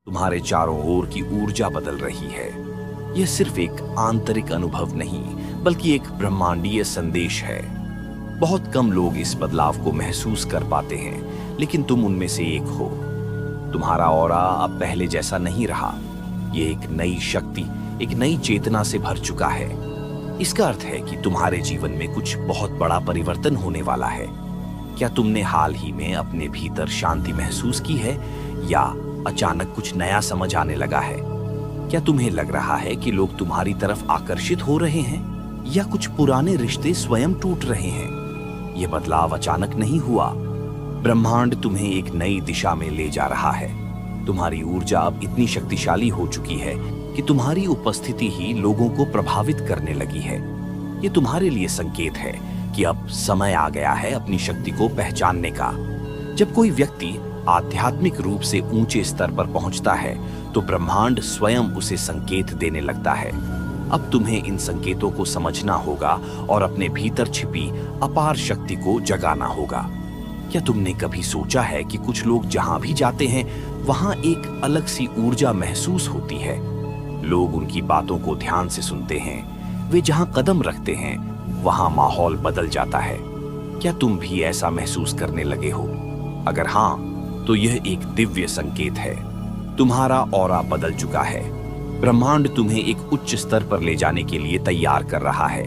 तुम्हारे चारों ओर की ऊर्जा बदल रही है। यह सिर्फ एक आंतरिक अनुभव नहीं, बल्कि एक ब्रह्मांडीय संदेश है। बहुत कम लोग इस बदलाव को महसूस कर पाते हैं, लेकिन तुम उनमें से एक हो। तुम्हारा ऑरा अब पहले जैसा नहीं रहा। ये एक नई शक्ति, एक नई चेतना से भर चुका है। इसका अर्थ है कि तुम्हारे जीवन में कुछ बहुत बड़ा परिवर्तन होने वाला है। क्या तुमने हाल ही में अपने भीतर शांति महसूस की है, या अचानक कुछ नया समझ आने लगा है? क्या तुम्हें लग रहा है कि लोग तुम्हारी तरफ आकर्षित हो रहे हैं, या कुछ पुराने रिश्ते स्वयं टूट रहे हैं? यह बदलाव अचानक नहीं हुआ। ब्रह्मांड तुम्हें एक नई दिशा में ले जा रहा है। तुम्हारी ऊर्जा अब इतनी शक्तिशाली हो चुकी है कि तुम्हारी उपस्थिति ही लोगों को प्रभावित करने लगी है। ये तुम्हारे लिए संकेत है कि अब समय आ गया है अपनी शक्ति को पहचानने का। जब कोई व्यक्ति आध्यात्मिक रूप से ऊंचे स्तर पर पहुंचता है, तो ब्रह्मांड स्वयं उसे संकेत देने लगता है। अब तुम्हें इन संकेतों को समझना होगा और अपने भीतर छिपी अपार शक्ति को जगाना होगा। क्या तुमने कभी सोचा है कि कुछ लोग जहां भी जाते हैं, वहां एक अलग सी ऊर्जा महसूस होती है? लोग उनकी बातों को ध्यान से सुनते हैं। वे जहां कदम रखते हैं, वहां माहौल बदल जाता है। क्या तुम भी ऐसा महसूस करने लगे हो? अगर हाँ, तो यह एक दिव्य संकेत है। तुम्हारा ऑरा बदल चुका है। ब्रह्मांड तुम्हें एक उच्च स्तर पर ले जाने के लिए तैयार कर रहा है।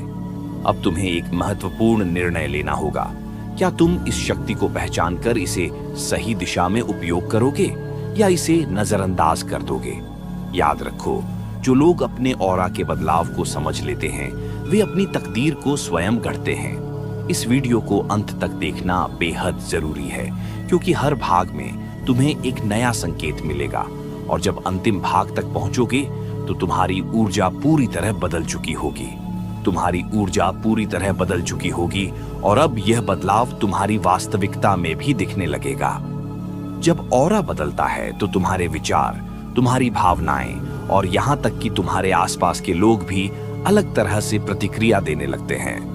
अब तुम्हें एक महत्वपूर्ण निर्णय लेना होगा। क्या तुम इस शक्ति को पहचान कर इसे सही दिशा में उपयोग करोगे, या इसे नजरअंदाज कर दोगे? याद रखो, जो लोग अपने ऑरा के बदलाव को समझ लेते हैं, वे अपनी तकदीर को स्वयं गढ़ते हैं। इस वीडियो को अंत तक देखना बेहद जरूरी है, क्योंकि हर भाग में तुम्हें एक नया संकेत मिलेगा, और जब अंतिम भाग तक पहुंचोगे, तो तुम्हारी ऊर्जा पूरी तरह बदल चुकी होगी। तुम्हारी ऊर्जा पूरी तरह बदल चुकी होगी, और अब यह बदलाव तुम्हारी वास्तविकता में भी दिखने लगेगा। जब ऑरा बदलता है, तो तुम्हारे विचार, तुम्हारी भावनाएं और यहाँ तक कि तुम्हारे आसपास के लोग भी अलग तरह से प्रतिक्रिया देने लगते हैं।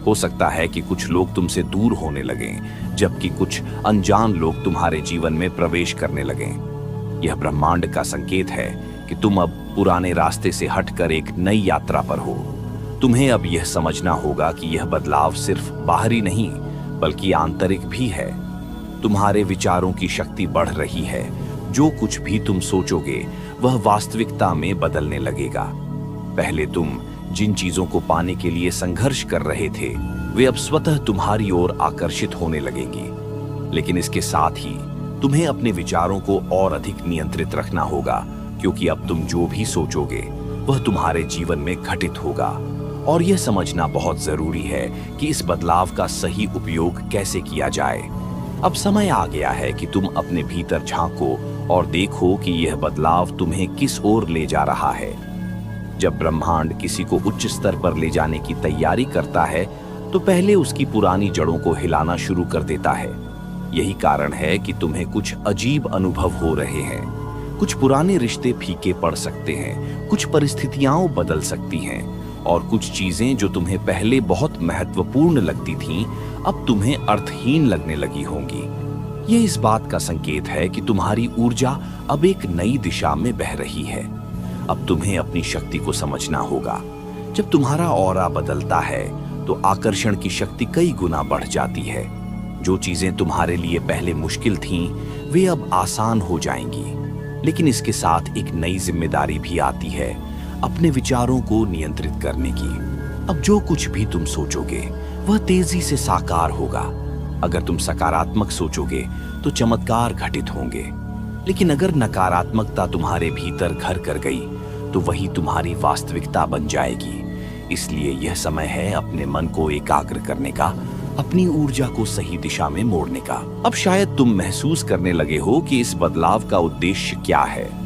हो सकता है कि कुछ लोग तुमसे दूर होने लगें, जबकि कुछ अनजान लोग तुम्हारे जीवन में प्रवेश करने लगें। यह ब्रह्मांड का संकेत है कि तुम अब पुराने रास्ते से हटकर एक नई यात्रा पर हो। तुम्हें अब यह समझना होगा कि यह बदलाव सिर्फ बाहरी नहीं, बल्कि आंतरिक भी है। तुम्हारे विचारों की शक्ति बढ़ रही है। जो कुछ भी तुम सोचोगे, वह वास्तविकता में बदलने लगेगा। पहले तुम जिन चीजों को पाने के लिए संघर्ष कर रहे थे, वे अब स्वतः तुम्हारी ओर आकर्षित होने लगेंगी। लेकिन इसके साथ ही तुम्हें अपने विचारों को और अधिक नियंत्रित रखना होगा, क्योंकि अब तुम जो भी सोचोगे, वह तुम्हारे जीवन में घटित होगा। और यह समझना बहुत जरूरी है कि इस बदलाव का सही उपयोग कैसे किया जाए। अब समय आ गया है कि तुम अपने भीतर झांको और देखो कि यह बदलाव तुम्हें किस ओर ले जा रहा है। जब ब्रह्मांड किसी को उच्च स्तर पर ले जाने की तैयारी करता है, तो पहले उसकी पुरानी जड़ों को हिलाना शुरू कर देता है। यही कारण है कि तुम्हें कुछ अजीब अनुभव हो रहे हैं। कुछ पुराने रिश्ते फीके पड़ सकते हैं, कुछ परिस्थितियां बदल सकती हैं, और कुछ चीजें जो तुम्हें पहले बहुत महत्वपूर्ण लगती थीं, अब तुम्हें अर्थहीन लगने लगी होंगी। ये इस बात का संकेत है कि तुम्हारी ऊर्जा अब एक नई दिशा में बह रही है। अब तुम्हें अपनी शक्ति को समझना होगा। जब तुम्हारा ऑरा बदलता है, तो आकर्षण की शक्ति कई गुना बढ़ जाती है। जो चीजें तुम्हारे लिए पहले मुश्किल थीं, वे अब आसान हो जाएंगी। लेकिन इसके साथ एक नई जिम्मेदारी भी आती है, अपने विचारों को नियंत्रित करने की। अब जो कुछ भी तुम सोचोगे, वह तेजी से साकार होगा। अगर तुम सकारात्मक सोचोगे, तो चमत्कार घटित होंगे। लेकिन अगर नकारात्मकता तुम्हारे भीतर घर कर गई, तो वही तुम्हारी वास्तविकता बन जाएगी। इसलिए यह समय है अपने मन को एकाग्र करने का, अपनी ऊर्जा को सही दिशा में मोड़ने का। अब शायद तुम महसूस करने लगे हो कि इस बदलाव का उद्देश्य क्या है।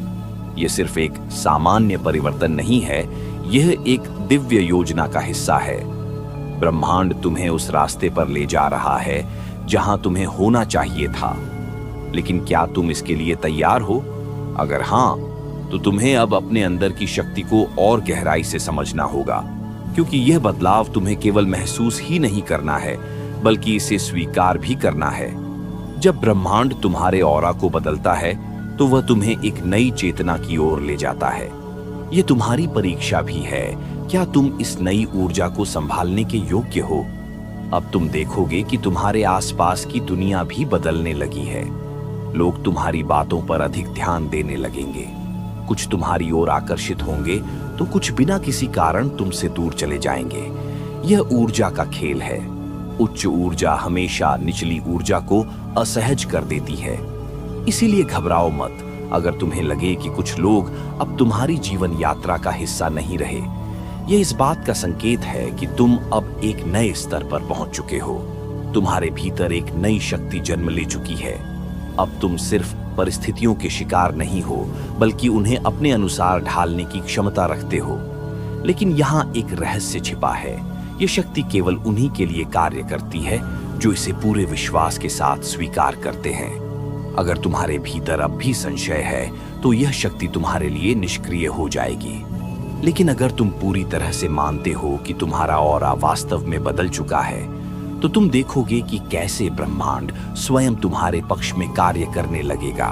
यह सिर्फ एक सामान्य परिवर्तन नहीं है, यह एक दिव्य योजना का हिस्सा है। ब्रह्मांड तुम्हें उस रास्ते पर ले जा रहा है जहां तुम्हें होना चाहिए था। लेकिन क्या तुम इसके लिए तैयार हो? अगर हाँ, तो तुम्हें अब अपने अंदर की शक्ति को और गहराई से समझना होगा, क्योंकि यह बदलाव तुम्हें केवल महसूस ही नहीं करना है, बल्कि इसे स्वीकार भी करना है। जब ब्रह्मांड तुम्हारे ऑरा को बदलता है, तो वह तुम्हें एक नई चेतना की ओर ले जाता है। यह तुम्हारी परीक्षा भी है, क्या तुम इस नई ऊर्जा को संभालने के योग्य हो। अब तुम देखोगे कि तुम्हारे आसपास की दुनिया भी बदलने लगी है। लोग तुम्हारी बातों पर अधिक ध्यान देने लगेंगे। कुछ तुम्हारी ओर आकर्षित होंगे तो कुछ बिना किसी कारण तुमसे दूर चले जाएंगे। यह ऊर्जा का खेल है। उच्च ऊर्जा हमेशा निचली ऊर्जा को असहज कर देती है। इसीलिए घबराओ मत अगर तुम्हें लगे कि कुछ लोग अब तुम्हारी जीवन यात्रा का हिस्सा नहीं रहे। यह इस बात का संकेत है कि तुम अब एक नए स्तर पर पहुंच चुके हो। तुम्हारे भीतर एक नई शक्ति जन्म ले चुकी है। अब तुम सिर्फ परिस्थितियों के शिकार नहीं हो, बल्कि उन्हें अपने अनुसार ढालने की क्षमता रखते हो। लेकिन यहाँ एक रहस्य छिपा है। यह शक्ति केवल उन्हीं के लिए कार्य करती है जो इसे पूरे विश्वास के साथ स्वीकार करते हैं। अगर तुम्हारे भीतर अब भी संशय है तो यह शक्ति तुम्हारे लिए निष्क्रिय हो जाएगी। लेकिन अगर तुम पूरी तरह से मानते हो कि तुम्हारा ऑरा वास्तव में बदल चुका है, तो तुम देखोगे कि कैसे ब्रह्मांड स्वयं तुम्हारे पक्ष में कार्य करने लगेगा।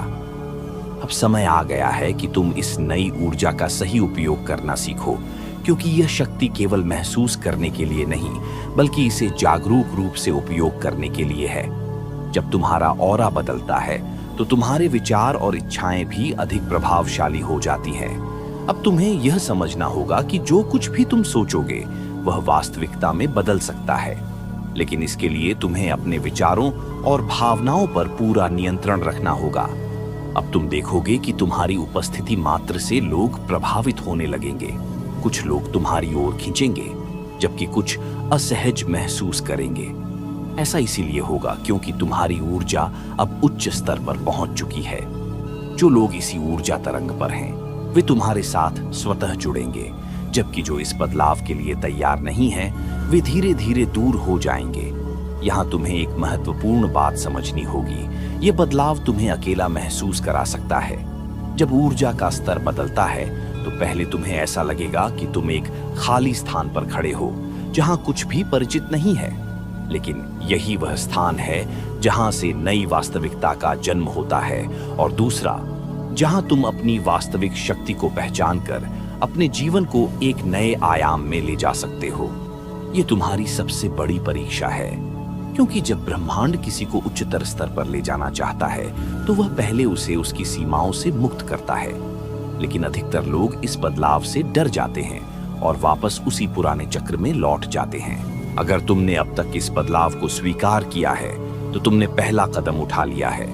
अब समय आ गया है कि तुम इस नई ऊर्जा का सही उपयोग करना सीखो, क्योंकि यह शक्ति केवल महसूस करने के लिए नहीं, बल्कि इसे जागरूक रूप से उपयोग करने के लिए है। जब तुम्हारा ऑरा बदलता है तो तुम्हारे विचार और इच्छाएं भी अधिक प्रभावशाली हो जाती हैं। अब तुम्हें यह समझना होगा कि जो कुछ भी तुम सोचोगे वह वास्तविकता में बदल सकता है, लेकिन इसके लिए तुम्हें अपने विचारों और भावनाओं पर पूरा नियंत्रण रखना होगा। अब तुम देखोगे कि तुम्हारी उपस्थिति मात्र से लोग प्रभावित होने लगेंगे। कुछ लोग तुम्हारी ओर खींचेंगे, जबकि कुछ असहज महसूस करेंगे। ऐसा इसीलिए होगा क्योंकि तुम्हारी ऊर्जा अब उच्च स्तर पर पहुंच चुकी है। जो लोग इसी ऊर्जा तरंग पर हैं, वे तुम्हारे साथ स्वतः जुड़ेंगे, जबकि जो इस बदलाव के लिए तैयार नहीं हैं, वे धीरे धीरे दूर हो जाएंगे। यहाँ तुम्हें एक महत्वपूर्ण बात समझनी होगी। यह बदलाव तुम्हें अकेला महसूस करा सकता है। जब ऊर्जा का स्तर बदलता है तो पहले तुम्हें ऐसा लगेगा कि तुम एक खाली स्थान पर खड़े हो, जहाँ कुछ भी परिचित नहीं है। लेकिन यही वह स्थान है जहाँ से नई वास्तविकता का जन्म होता है, और दूसरा, जहां तुम अपनी वास्तविक शक्ति को पहचान कर अपने जीवन को एक नए आयाम में ले जा सकते हो। यह तुम्हारी सबसे बड़ी परीक्षा है, क्योंकि जब ब्रह्मांड किसी को उच्चतर स्तर पर ले जाना चाहता है तो वह पहले उसे उसकी सीमाओं से मुक्त करता है। लेकिन अधिकतर लोग इस बदलाव से डर जाते हैं और वापस उसी पुराने चक्र में लौट जाते हैं। अगर तुमने अब तक इस बदलाव को स्वीकार किया है तो तुमने पहला कदम उठा लिया है,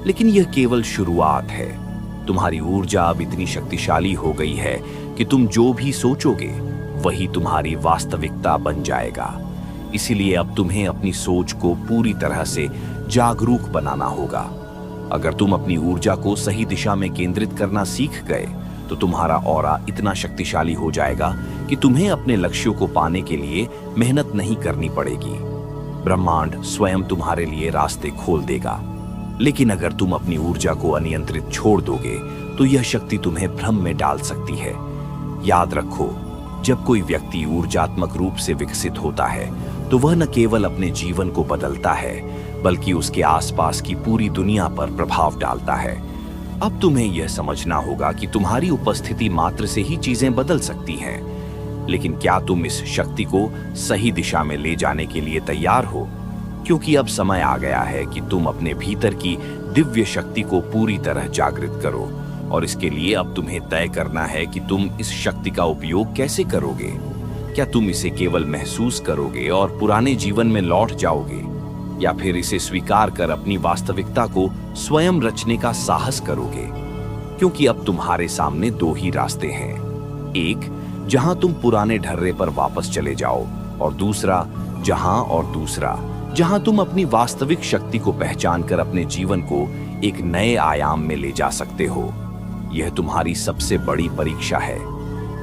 लेकिन यह केवल शुरुआत है। तुम्हारी ऊर्जा अब इतनी शक्तिशाली हो गई है कि तुम जो भी सोचोगे वही तुम्हारी वास्तविकता बन जाएगा। इसीलिए अब तुम्हें अपनी सोच को पूरी तरह से जागरूक बनाना होगा। अगर तुम अपनी ऊर्जा को सही दिशा में केंद्रित करना सीख गए तो तुम्हारा ऑरा इतना शक्तिशाली हो जाएगा कि तुम्हें अपने लक्ष्यों को पाने के लिए मेहनत नहीं करनी पड़ेगी। ब्रह्मांड स्वयं तुम्हारे लिए रास्ते खोल देगा। लेकिन अगर तुम अपनी ऊर्जा को अनियंत्रित छोड़ दोगे तो यह शक्ति तुम्हें भ्रम में डाल सकती है। याद रखो, जब कोई व्यक्ति ऊर्जात्मक रूप से विकसित होता है तो वह न केवल अपने जीवन को बदलता है, बल्कि उसके आसपास की पूरी दुनिया पर प्रभाव डालता है। अब तुम्हें यह समझना होगा कि तुम्हारी उपस्थिति मात्र से ही चीजें बदल सकती हैं, लेकिन क्या तुम इस शक्ति को सही दिशा में ले जाने के लिए तैयार हो? क्योंकि अब समय आ गया है कि तुम अपने भीतर की दिव्य शक्ति को पूरी तरह जागृत करो, और इसके लिए अब तुम्हें तय करना है कि तुम इस शक्ति का उपयोग कैसे करोगे। क्या तुम इसे केवल महसूस करोगे और पुराने जीवन में लौट जाओगे, या फिर इसे स्वीकार कर अपनी वास्तविकता को स्वयं रचने का साहस करोगे? क्योंकि अब तुम्हारे सामने दो ही रास्ते हैं, एक जहां तुम पुराने ढर्रे पर वापस चले जाओ, और दूसरा जहां तुम अपनी वास्तविक शक्ति को पहचान कर अपने जीवन को एक नए आयाम में ले जा सकते हो। यह तुम्हारी सबसे बड़ी परीक्षा है,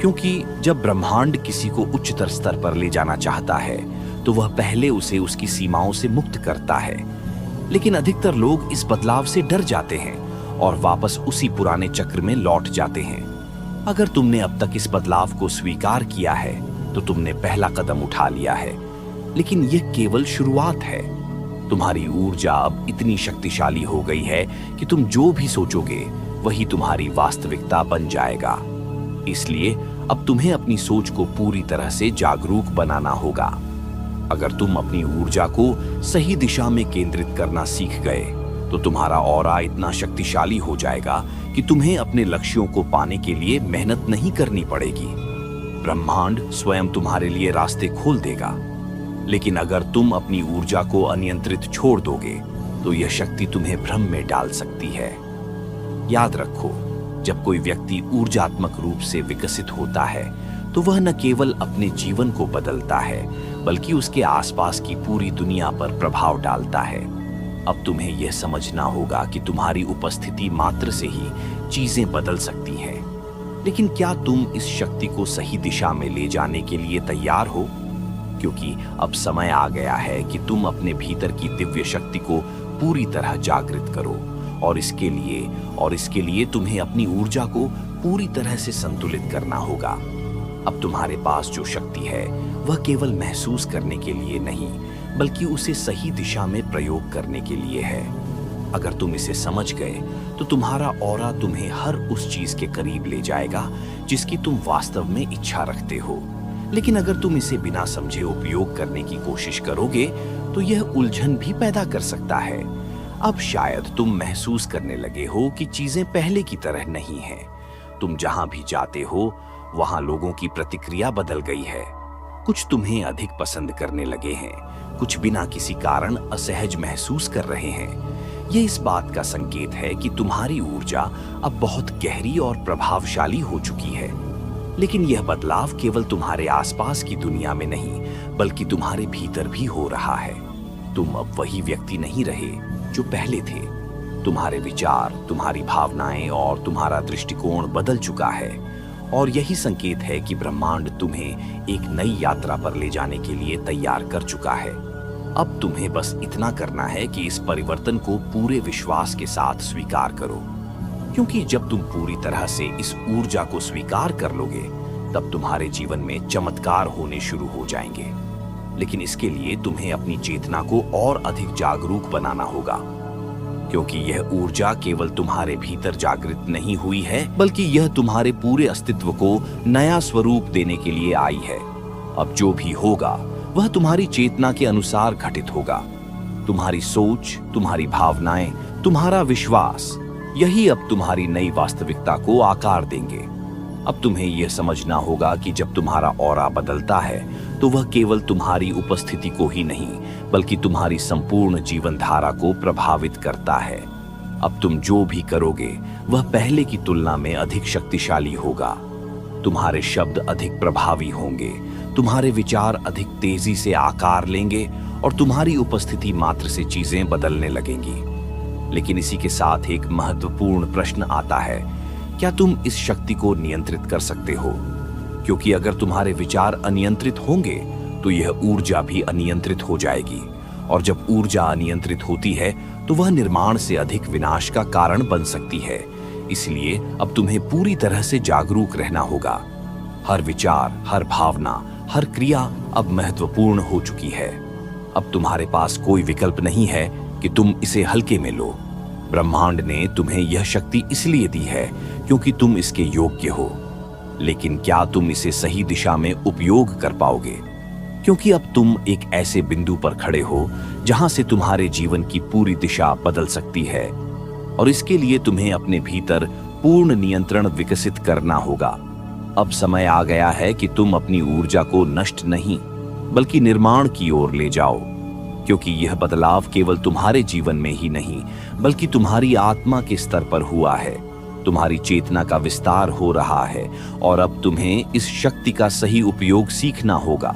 क्योंकि जब ब्रह्मांड किसी को उच्चतर स्तर पर ले जाना चाहता है तो वह पहले उसे उसकी सीमाओं से मुक्त करता है। लेकिन अधिकतर लोग इस बदलाव से डर जाते हैं और वापस उसी पुराने चक्र में लौट जाते हैं। अगर तुमने अब तक इस बदलाव को स्वीकार किया है तो तुमने पहला कदम उठा लिया है, लेकिन यह केवल शुरुआत है। तुम्हारी ऊर्जा अब इतनी शक्तिशाली हो गई है कि तुम जो भी सोचोगे वही तुम्हारी वास्तविकता बन जाएगा। इसलिए अब तुम्हें अपनी सोच को पूरी तरह से जागरूक बनाना होगा। अगर तुम अपनी ऊर्जा को सही दिशा में केंद्रित करना सीख गए तो तुम्हारा ऑरा इतना शक्तिशाली हो जाएगा कि तुम्हें अपने लक्ष्यों को पाने के लिए मेहनत नहीं करनी पड़ेगी। ब्रह्मांड स्वयं तुम्हारे लिए रास्ते खोल देगा। लेकिन अगर तुम अपनी ऊर्जा को अनियंत्रित छोड़ दोगे तो यह शक्ति तुम्हें भ्रम में डाल सकती है। याद रखो, जब कोई व्यक्ति ऊर्जात्मक रूप से विकसित होता है तो वह न केवल अपने जीवन को बदलता है बल्कि उसके आसपास की पूरी दुनिया पर प्रभाव डालता है। अब तुम्हें यह समझना होगा कि तुम्हारी उपस्थिति मात्र से ही चीजें बदल सकती हैं। लेकिन क्या तुम इस शक्ति को सही दिशा में ले जाने के लिए तैयार हो? क्योंकि अब समय आ गया है कि तुम अपने भीतर की दिव्य शक्ति को पूरी तरह जागृत करो और इसके लिए तुम्हें अपनी ऊर्जा को पूरी तरह से संतुलित करना होगा। अब तुम्हारे पास जो शक्ति है वह केवल महसूस करने के लिए नहीं बल्कि उसे सही दिशा में प्रयोग करने के लिए है। अगर तुम इसे समझ गए तो तुम्हारा ऑरा तुम्हें हर उस चीज के करीब ले जाएगा जिसकी तुम वास्तव में इच्छा रखते हो। लेकिन अगर तुम इसे बिना समझे उपयोग करने की कोशिश करोगे तो यह उलझन भी पैदा कर सकता है। अब शायद तुम महसूस करने लगे हो कि चीजें पहले की तरह नहीं हैं। तुम जहां भी जाते हो वहां लोगों की प्रतिक्रिया बदल गई है। कुछ तुम्हें अधिक पसंद करने लगे हैं, कुछ बिना किसी कारण असहज महसूस कर रहे हैं। ये इस बात का संकेत है कि तुम्हारी ऊर्जा अब बहुत गहरी और प्रभावशाली हो चुकी है। लेकिन यह बदलाव केवल तुम्हारे आसपास की दुनिया में नहीं बल्कि तुम्हारे भीतर भी हो रहा है। तुम अब वही व्यक्ति नहीं रहे जो पहले थे। तुम्हारे विचार, तुम्हारी भावनाएं और तुम्हारा दृष्टिकोण बदल चुका है और यही संकेत है कि ब्रह्मांड तुम्हें एक नई यात्रा पर ले जाने के लिए तैयार कर चुका है। अब तुम्हें बस इतना करना है कि इस परिवर्तन को पूरे विश्वास के साथ स्वीकार करो, क्योंकि जब तुम पूरी तरह से इस ऊर्जा को स्वीकार कर लोगे तब तुम्हारे जीवन में चमत्कार होने शुरू हो जाएंगे। लेकिन इसके लिए तुम्हें अपनी चेतना को और अधिक जागरूक बनाना होगा, क्योंकि यह ऊर्जा केवल तुम्हारे भीतर जागृत नहीं हुई है बल्कि यह तुम्हारे पूरे अस्तित्व को नया स्वरूप देने के लिए आई है। अब जो भी होगा वह तुम्हारी चेतना के अनुसार घटित होगा। तुम्हारी सोच, तुम्हारी भावनाएं, तुम्हारा विश्वास, यही अब तुम्हारी नई वास्तविकता को आकार देंगे। अब तुम्हें यह समझना होगा कि जब तुम्हारा ऑरा बदलता है तो वह केवल तुम्हारी उपस्थिति को ही नहीं बल्कि तुम्हारी संपूर्ण जीवन धारा को प्रभावित करता है। अब तुम जो भी करोगे वह पहले की तुलना में अधिक शक्तिशाली होगा। तुम्हारे शब्द अधिक प्रभावी होंगे, तुम्हारे विचार अधिक तेजी से आकार लेंगे और तुम्हारी उपस्थिति मात्र से चीजें बदलने लगेंगी। लेकिन इसी के साथ एक महत्वपूर्ण प्रश्न आता है, क्या तुम इस शक्ति को नियंत्रित कर सकते हो? क्योंकि अगर तुम्हारे विचार अनियंत्रित होंगे तो यह ऊर्जा भी अनियंत्रित हो जाएगी, और जब ऊर्जा अनियंत्रित होती है तो वह निर्माण से अधिक विनाश का कारण बन सकती है। इसलिए अब तुम्हें पूरी तरह से जागरूक रहना होगा। हर विचार, हर भावना, हर क्रिया अब महत्वपूर्ण हो चुकी है। अब तुम्हारे पास कोई विकल्प नहीं है कि तुम इसे हल्के में लो। ब्रह्मांड ने तुम्हें यह शक्ति इसलिए दी है क्योंकि तुम इसके योग्य हो। लेकिन क्या तुम इसे सही दिशा में उपयोग कर पाओगे? क्योंकि अब तुम एक ऐसे बिंदु पर खड़े हो जहां से तुम्हारे जीवन की पूरी दिशा बदल सकती है, और इसके लिए तुम्हें अपने भीतर पूर्ण नियंत्रण विकसित करना होगा। अब समय आ गया है कि तुम अपनी ऊर्जा को नष्ट नहीं बल्कि निर्माण की ओर ले जाओ, क्योंकि यह बदलाव केवल तुम्हारे जीवन में ही नहीं बल्कि तुम्हारी आत्मा के स्तर पर हुआ है। तुम्हारी चेतना का विस्तार हो रहा है और अब तुम्हें इस शक्ति का सही उपयोग सीखना होगा।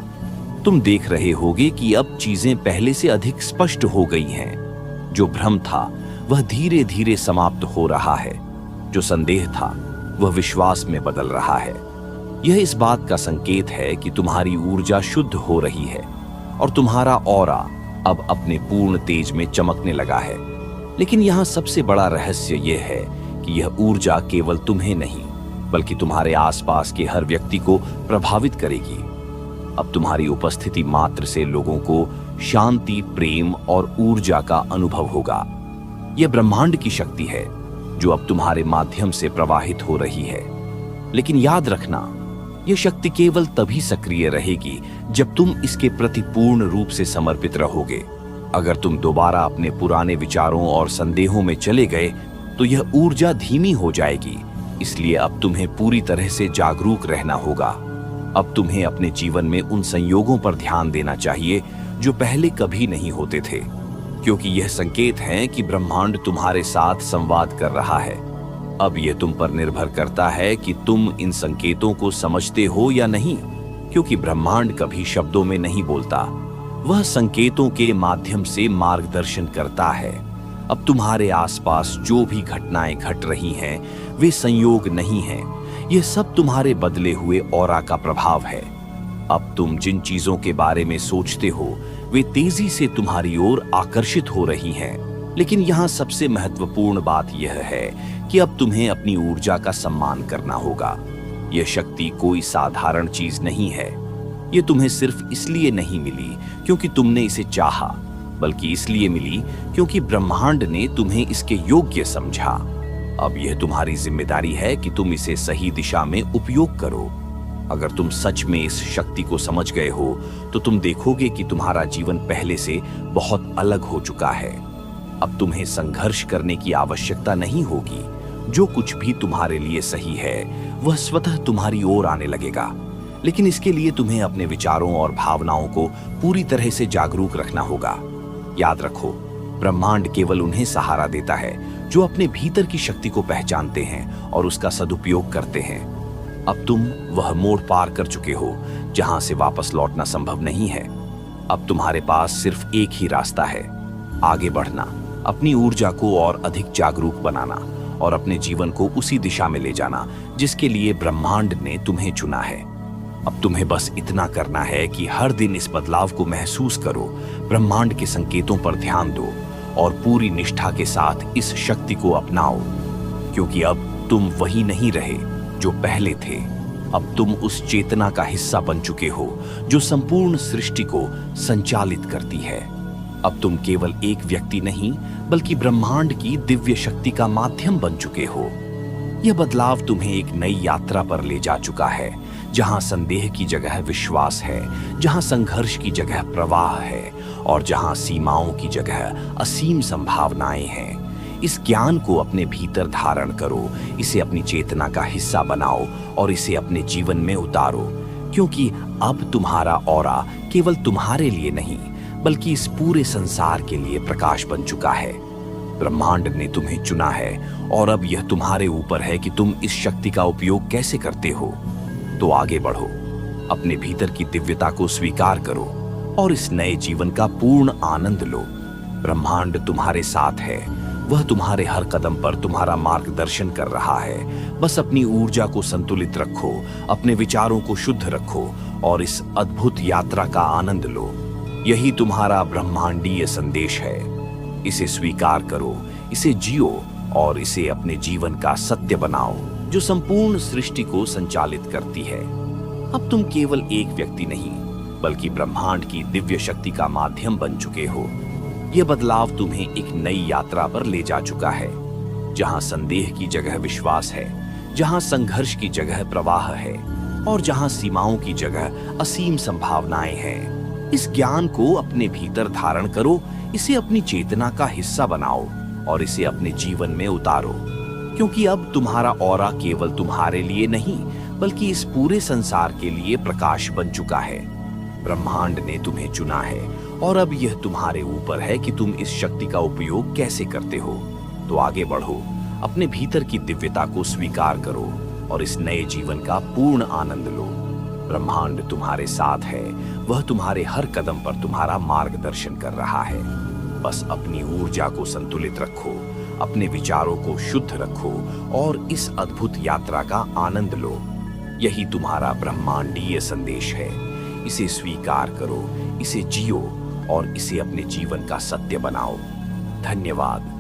तुम देख रहे होगे कि अब चीजें पहले से अधिक स्पष्ट हो गई हैं। जो भ्रम था वह धीरे धीरे समाप्त हो रहा है, जो संदेह था वह विश्वास में बदल रहा है। यह इस बात का संकेत है कि तुम्हारी ऊर्जा शुद्ध हो रही है और तुम्हारा ऑरा अब अपने पूर्ण तेज में चमकने लगा है। लेकिन यहाँ सबसे बड़ा रहस्य यह है कि यह ऊर्जा केवल तुम्हें नहीं बल्कि तुम्हारे आसपास के हर व्यक्ति को प्रभावित करेगी। अब तुम्हारी उपस्थिति मात्र से लोगों को शांति, प्रेम और ऊर्जा का अनुभव होगा। यह ब्रह्मांड की शक्ति है जो अब तुम्हारे माध्यम से प्रवाहित हो रही है। लेकिन याद रखना, यह शक्ति केवल तभी सक्रिय रहेगी जब तुम इसके प्रति पूर्ण रूप से समर्पित रहोगे। अगर तुम दोबारा अपने पुराने विचारों और संदेहों में चले गए तो यह ऊर्जा धीमी हो जाएगी। इसलिए अब तुम्हें पूरी तरह से जागरूक रहना होगा। अब तुम्हें अपने जीवन में उन संयोगों पर ध्यान देना चाहिए जो पहले कभी नहीं होते थे, क्योंकि यह संकेत हैं कि ब्रह्मांड तुम्हारे साथ संवाद कर रहा है। अब यह तुम पर निर्भर करता है कि तुम इन संकेतों को समझते हो या नहीं, क्योंकि ब्रह्मांड कभी शब्दों में नहीं बोलता, वह संकेतों के माध्यम से मार्गदर्शन करता है। अब तुम्हारे आसपास जो भी घटनाएं घट रही हैं, वे संयोग नहीं हैं। यह सब तुम्हारे बदले हुए ऑरा का प्रभाव है। अब तुम जिन चीजों के बारे में सोचते हो, वे तेजी से तुम्हारी ओर आकर्षित हो रही हैं। लेकिन यहाँ सबसे महत्वपूर्ण बात यह है कि अब तुम्हें अपनी ऊर्जा का सम्मान करना होगा। यह शक्ति कोई साधारण चीज नहीं है। यह तुम्हें सिर्फ इसलिए नहीं मिली क्योंकि तुमने इसे चाहा, बल्कि इसलिए मिली क्योंकि ब्रह्मांड ने तुम्हें इसके योग्य समझा। अब यह तुम्हारी जिम्मेदारी है कि तुम इसे सही दिशा में उपयोग करो। अगर तुम सच में इस शक्ति को समझ गए हो तो तुम देखोगे कि तुम्हारा जीवन पहले से बहुत अलग हो चुका है। अब तुम्हें संघर्ष करने की आवश्यकता नहीं होगी। जो कुछ भी तुम्हारे लिए सही है वह स्वतः तुम्हारी ओर आने लगेगा। लेकिन इसके लिए तुम्हें अपने विचारों और भावनाओं को पूरी तरह से जागरूक रखना होगा। याद रखो, ब्रह्मांड केवल उन्हें सहारा देता है जो अपने भीतर की शक्ति को पहचानते हैं और उसका सदुपयोग करते हैं। अब तुम वह मोड़ पार कर चुके हो जहां से वापस लौटना संभव नहीं है। अब तुम्हारे पास सिर्फ एक ही रास्ता है, आगे बढ़ना, अपनी ऊर्जा को और अधिक जागरूक बनाना और अपने जीवन को उसी दिशा में ले जाना जिसके लिए ब्रह्मांड ने तुम्हें चुना है। अब तुम्हें बस इतना करना है कि हर दिन इस बदलाव को महसूस करो, ब्रह्मांड के संकेतों पर ध्यान दो और पूरी निष्ठा के साथ इस शक्ति को अपनाओ, क्योंकि अब तुम वही नहीं रहे जो पहले थे। अब तुम उस चेतना का हिस्सा बन चुके हो जो संपूर्ण सृष्टि को संचालित करती है। अब तुम केवल एक व्यक्ति नहीं बल्कि ब्रह्मांड की दिव्य शक्ति का माध्यम बन चुके हो। यह बदलाव तुम्हें एक नई यात्रा पर ले जा चुका है, जहां संदेह की जगह विश्वास है, जहां संघर्ष की जगह प्रवाह है और जहां सीमाओं की जगह असीम संभावनाएं हैं। इस ज्ञान को अपने भीतर धारण करो, इसे अपनी चेतना का हिस्सा बनाओ और इसे अपने जीवन में उतारो, क्योंकि अब तुम्हारा ऑरा केवल तुम्हारे लिए नहीं बल्कि इस पूरे संसार के लिए प्रकाश बन चुका है। ब्रह्मांड ने तुम्हें चुना है और अब यह तुम्हारे ऊपर है कि तुम इस शक्ति का उपयोग कैसे करते हो। तो आगे बढ़ो, अपने भीतर की दिव्यता को स्वीकार करो और इस नए जीवन का पूर्ण आनंद लो। ब्रह्मांड तुम्हारे साथ है, वह तुम्हारे हर कदम पर तुम्हारा मार्गदर्शन कर रहा है। बस अपनी ऊर्जा को संतुलित रखो, अपने विचारों को शुद्ध रखो और इस अद्भुत यात्रा का आनंद लो। यही तुम्हारा ब्रह्मांडीय संदेश है। इसे स्वीकार करो, इसे जियो और इसे अपने जीवन का सत्य बनाओ जो संपूर्ण सृष्टि को संचालित करती है। अब तुम केवल एक व्यक्ति नहीं बल्कि ब्रह्मांड की दिव्य शक्ति का माध्यम बन चुके हो। यह बदलाव तुम्हें एक नई यात्रा पर ले जा चुका है, जहां संदेह की जगह विश्वास है, जहां संघर्ष की जगह प्रवाह है और जहां सीमाओं की जगह असीम संभावनाएं हैं। इस ज्ञान को अपने भीतर धारण करो, इसे अपनी चेतना का हिस्सा बनाओ और इसे अपने जीवन में उतारो, क्योंकि अब तुम्हारा ऑरा केवल तुम्हारे लिए नहीं बल्कि इस पूरे संसार के लिए प्रकाश बन चुका है। ब्रह्मांड ने तुम्हें चुना है और अब यह तुम्हारे ऊपर है कि तुम इस शक्ति का उपयोग कैसे करते हो। तो आगे बढ़ो, अपने भीतर की दिव्यता को स्वीकार करो और इस नए जीवन का पूर्ण आनंद लो। ब्रह्मांड तुम्हारे साथ है, वह तुम्हारे हर कदम पर तुम्हारा मार्गदर्शन कर रहा है। बस अपनी ऊर्जा को संतुलित रखो, अपने विचारों को शुद्ध रखो और इस अद्भुत यात्रा का आनंद लो। यही तुम्हारा ब्रह्मांडीय संदेश है। इसे स्वीकार करो, इसे जियो और इसे अपने जीवन का सत्य बनाओ। धन्यवाद।